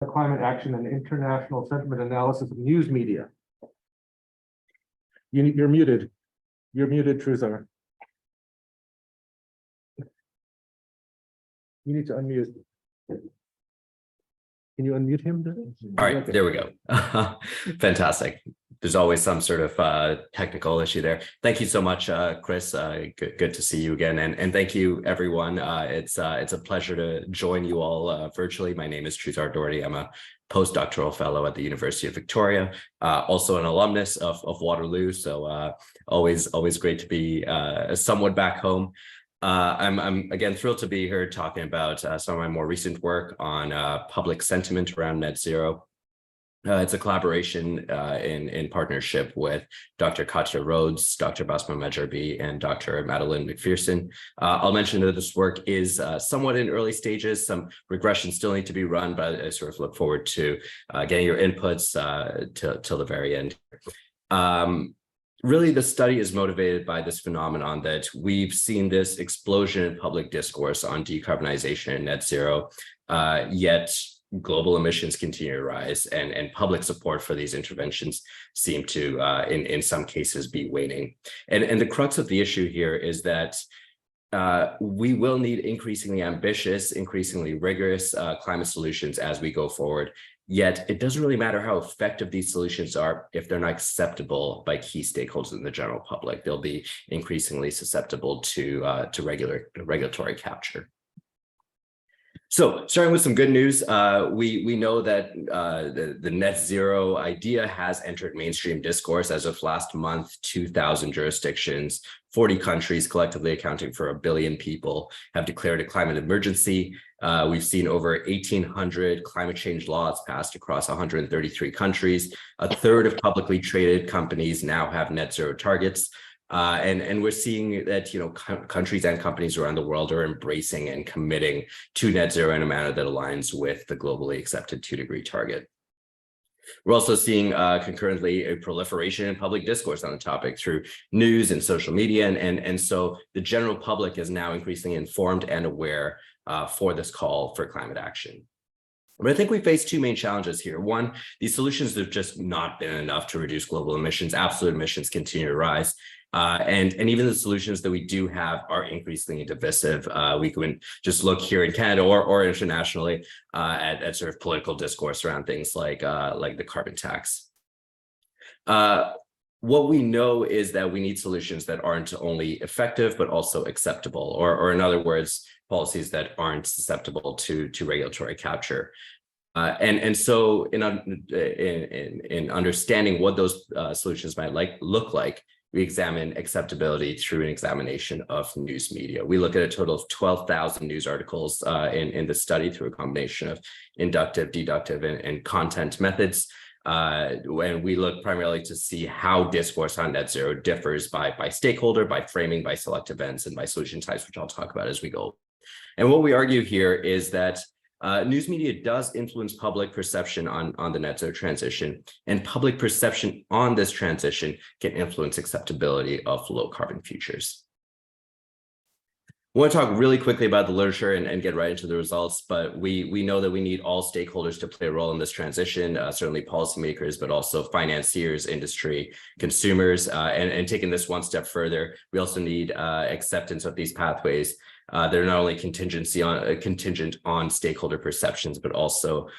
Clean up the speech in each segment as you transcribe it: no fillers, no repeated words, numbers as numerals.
climate action and international sentiment analysis of news media. You're muted. You're muted, Truzaar. You need to unmute. Can you unmute him? All right, there we go. Fantastic. There's always some sort of technical issue there. Thank you so much, Chris. Good to see you again, and thank you, everyone. It's a pleasure to join you all virtually. My name is Truzaar Dordi. I'm a postdoctoral fellow at the University of Victoria, also an alumnus of Waterloo. So always great to be somewhat back home. I'm again thrilled to be here talking about some of my more recent work on public sentiment around net zero. It's a collaboration in partnership with Dr. Katja Rhodes, Dr. Basma Medjarbi, and Dr. Madeline McPherson. I'll mention that this work is somewhat in early stages. Some regressions still need to be run, but I sort of look forward to getting your inputs till the very end. Really, the study is motivated by this phenomenon that we've seen this explosion in public discourse on decarbonization and net zero, yet global emissions continue to rise, and public support for these interventions seem to, in some cases, be waning. And the crux of the issue here is that we will need increasingly ambitious, increasingly rigorous climate solutions as we go forward. Yet it doesn't really matter how effective these solutions are if they're not acceptable by key stakeholders in the general public. They'll be increasingly susceptible to regulatory capture. So starting with some good news, we know that the net zero idea has entered mainstream discourse. As of last month, 2,000 jurisdictions, 40 countries collectively accounting for 1 billion people have declared a climate emergency. We've seen over 1,800 climate change laws passed across 133 countries. A third of publicly traded companies now have net zero targets. And we're seeing that, countries and companies around the world are embracing and committing to net zero in a manner that aligns with the globally accepted 2-degree target. We're also seeing concurrently a proliferation in public discourse on the topic through news and social media. And so the general public is now increasingly informed and aware for this call for climate action. But I think we face two main challenges here. One, these solutions have just not been enough to reduce global emissions. Absolute emissions continue to rise. And even the solutions that we do have are increasingly divisive. We can just look here in Canada or internationally at sort of political discourse around things like the carbon tax. What we know is that we need solutions that aren't only effective, but also acceptable, or in other words, policies that aren't susceptible to regulatory capture. And so in understanding what those solutions might look like, we examine acceptability through an examination of news media. We look at a total of 12,000 news articles in the study through a combination of inductive, deductive, and content methods. And we look primarily to see how discourse on net zero differs by stakeholder, by framing, by select events, and by solution types, which I'll talk about as we go. And what we argue here is that news media does influence public perception on the net zero transition, and public perception on this transition can influence acceptability of low carbon futures. I want to talk really quickly about the literature and get right into the results, but we know that we need all stakeholders to play a role in this transition, certainly policymakers, but also financiers, industry, consumers, and taking this one step further, we also need acceptance of these pathways. They're not only contingent on stakeholder perceptions, but also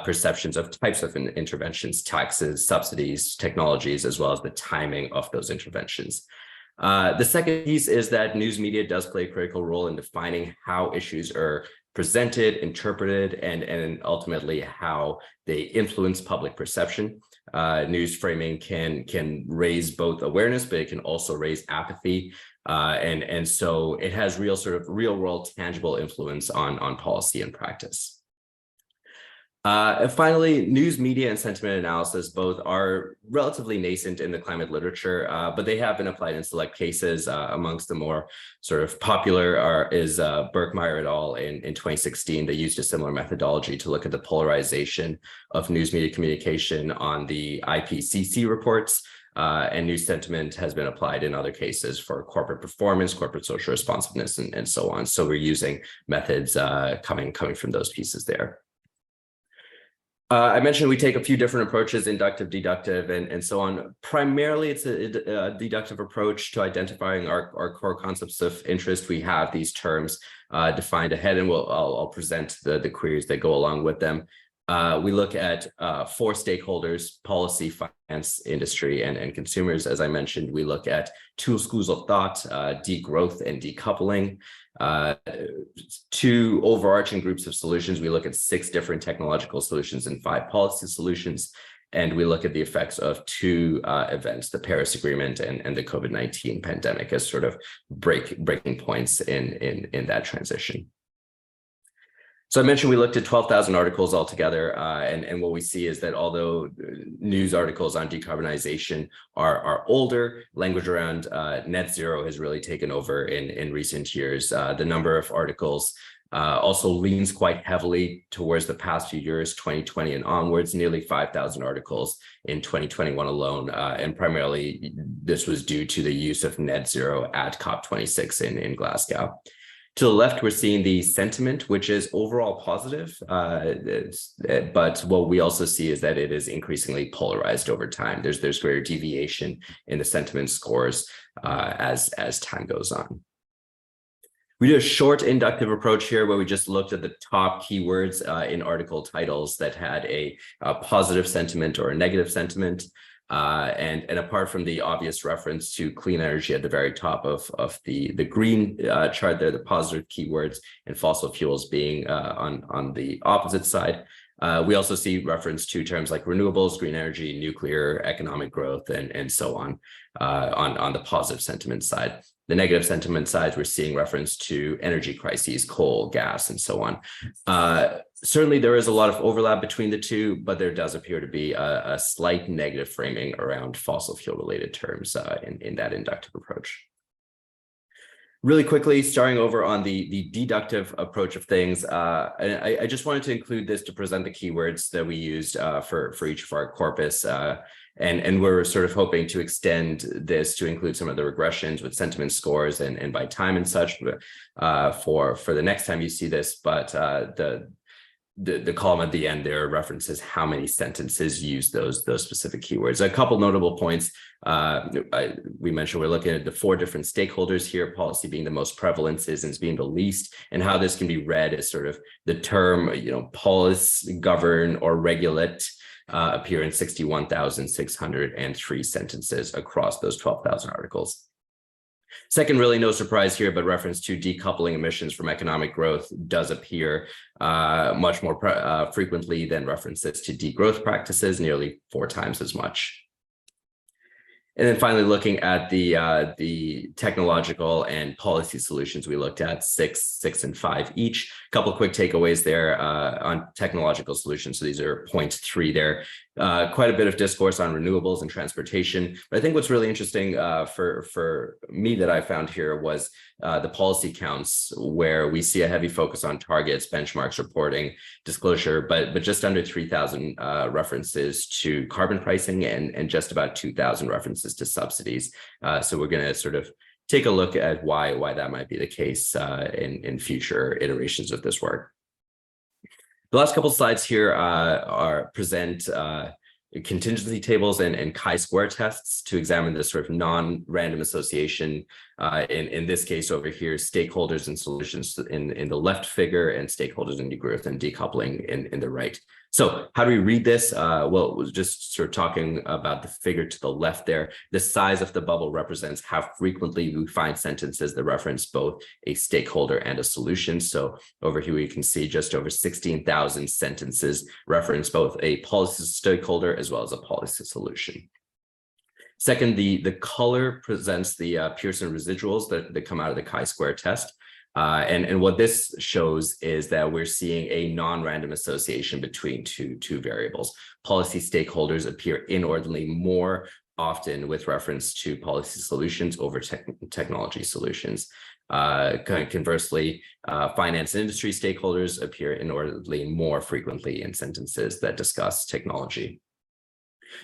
perceptions of types of interventions, taxes, subsidies, technologies, as well as the timing of those interventions. The second piece is that news media does play a critical role in defining how issues are presented, interpreted, and ultimately how they influence public perception. News framing can raise both awareness, but it can also raise apathy. And so it has real world tangible influence on policy and practice. And finally, news media and sentiment analysis both are relatively nascent in the climate literature, but they have been applied in select cases. Amongst the more sort of popular is Birkmeyer et al. In 2016. They used a similar methodology to look at the polarization of news media communication on the IPCC reports. And news sentiment has been applied in other cases for corporate performance, corporate social responsiveness, and so on. So we're using methods coming from those pieces there. I mentioned we take a few different approaches, inductive, deductive, and so on. Primarily, it's a deductive approach to identifying our core concepts of interest. We have these terms defined ahead, and I'll present the queries that go along with them. We look at four stakeholders: policy, finance, industry, and consumers. As I mentioned, we look at two schools of thought: degrowth and decoupling. Two overarching groups of solutions. We look at 6 different technological solutions and 5 policy solutions. And we look at the effects of 2 events, the Paris Agreement and the COVID-19 pandemic, as sort of breaking points in that transition. So I mentioned we looked at 12,000 articles altogether, and what we see is that although news articles on decarbonization are older, language around net zero has really taken over in recent years. The number of articles also leans quite heavily towards the past few years, 2020 and onwards, nearly 5,000 articles in 2021 alone. And primarily, this was due to the use of net zero at COP26 in Glasgow. To the left, we're seeing the sentiment, which is overall positive, but what we also see is that it is increasingly polarized over time. There's greater deviation in the sentiment scores as time goes on. We did a short inductive approach here where we just looked at the top keywords in article titles that had a positive sentiment or a negative sentiment. And apart from the obvious reference to clean energy at the very top of the green chart there, the positive keywords, and fossil fuels being on the opposite side, we also see reference to terms like renewables, green energy, nuclear, economic growth, and so on the positive sentiment side. The negative sentiment side, we're seeing reference to energy crises, coal, gas, and so on. Certainly, there is a lot of overlap between the two, but there does appear to be a slight negative framing around fossil fuel-related terms in that inductive approach. Really quickly, starting over on the deductive approach of things, I just wanted to include this to present the keywords that we used for each of our corpus. And we're sort of hoping to extend this to include some of the regressions with sentiment scores and by time and such for the next time you see this. But the column at the end there references how many sentences use those specific keywords. A couple notable points. We mentioned we're looking at the 4 different stakeholders here, policy being the most prevalent, citizens being the least, and how this can be read as sort of the term, police, govern, or regulate appear in 61,603 sentences across those 12,000 articles. Second, really no surprise here, but reference to decoupling emissions from economic growth does appear much more frequently than references to degrowth practices, nearly 4 times as much. And then finally, looking at the technological and policy solutions, we looked at 6, and 5 each. A couple of quick takeaways there on technological solutions. So these are point 3 there. Quite a bit of discourse on renewables and transportation. But I think what's really interesting for me that I found here was the policy counts, where we see a heavy focus on targets, benchmarks, reporting, disclosure, but just under 3,000 references to carbon pricing and just about 2,000 references to subsidies. So we're going to sort of take a look at why that might be the case in future iterations of this work. The last couple slides here present contingency tables and chi-square tests to examine this sort of non-random association. In this case over here, stakeholders and solutions in the left figure, and stakeholders in degrowth and decoupling in the right. So how do we read this? Well, we're just sort of talking about the figure to the left there. The size of the bubble represents how frequently we find sentences that reference both a stakeholder and a solution. So over here, we can see just over 16,000 sentences reference both a policy stakeholder as well as a policy solution. Second, the color presents the Pearson residuals that come out of the chi-square test. And what this shows is that we're seeing a non-random association between two variables. Policy stakeholders appear inordinately more often with reference to policy solutions over technology solutions. Conversely, finance and industry stakeholders appear inordinately more frequently in sentences that discuss technology.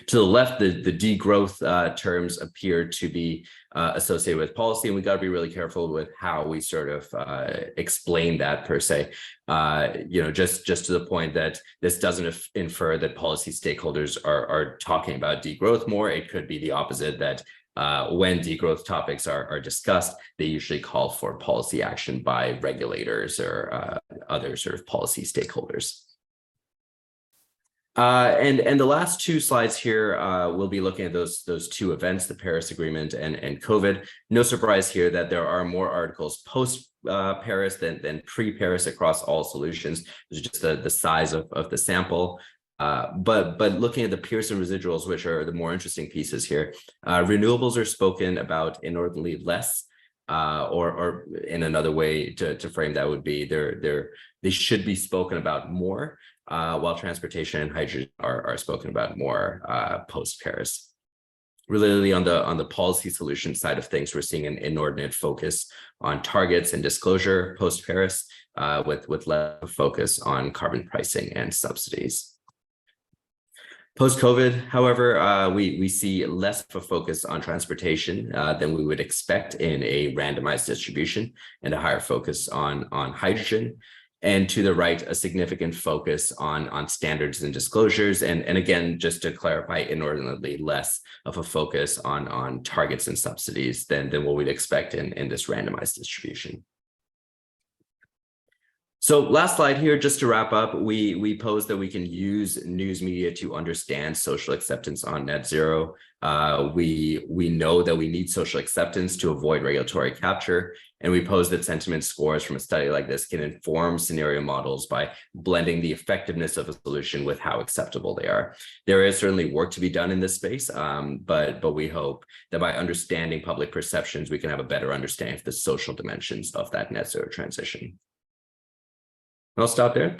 To the left, the degrowth terms appear to be associated with policy, and we got to be really careful with how we sort of explain that per se. Just to the point that this doesn't infer that policy stakeholders are talking about degrowth more. It could be the opposite, that when degrowth topics are discussed, they usually call for policy action by regulators or other sort of policy stakeholders. And the last two slides here, we'll be looking at those two events, the Paris Agreement and COVID. No surprise here that there are more articles post Paris than pre-Paris across all solutions. It's just the size of the sample. But looking at the Pearson residuals, which are the more interesting pieces here, renewables are spoken about inordinately less, or in another way to frame that would be they should be spoken about more. While transportation and hydrogen are spoken about more post-Paris. Really, on the policy solution side of things, we're seeing an inordinate focus on targets and disclosure post-Paris, with less focus on carbon pricing and subsidies. Post-COVID, however, we see less of a focus on transportation than we would expect in a randomized distribution, and a higher focus on hydrogen. And to the right, a significant focus on standards and disclosures. And again, just to clarify, inordinately less of a focus on targets and subsidies than what we'd expect in this randomized distribution. So last slide here, just to wrap up, we pose that we can use news media to understand social acceptance on net zero. We know that we need social acceptance to avoid regulatory capture. And we pose that sentiment scores from a study like this can inform scenario models by blending the effectiveness of a solution with how acceptable they are. There is certainly work to be done in this space, but we hope that by understanding public perceptions, we can have a better understanding of the social dimensions of that net zero transition. I'll stop there. Thank you.